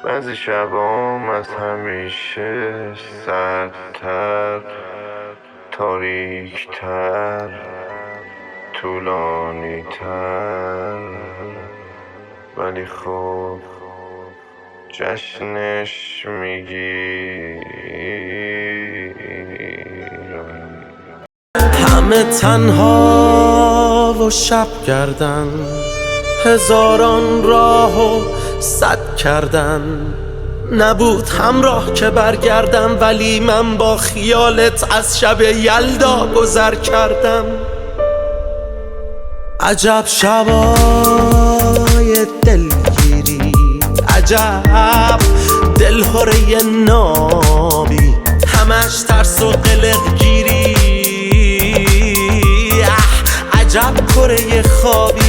بعضی شبام از همیشه سردتر، تاریکتر، طولانیتر، ولی خب جشنش میگیرم. همه تنها و شب کردن، هزاران راه و صد کردن، نبود همراه که برگردم، ولی من با خیالت از شب یلدا گذر کردم. عجب شبای دلگیری، عجب دلهوره نابی، همش ترس و قلق گیری، عجب کره خوابی.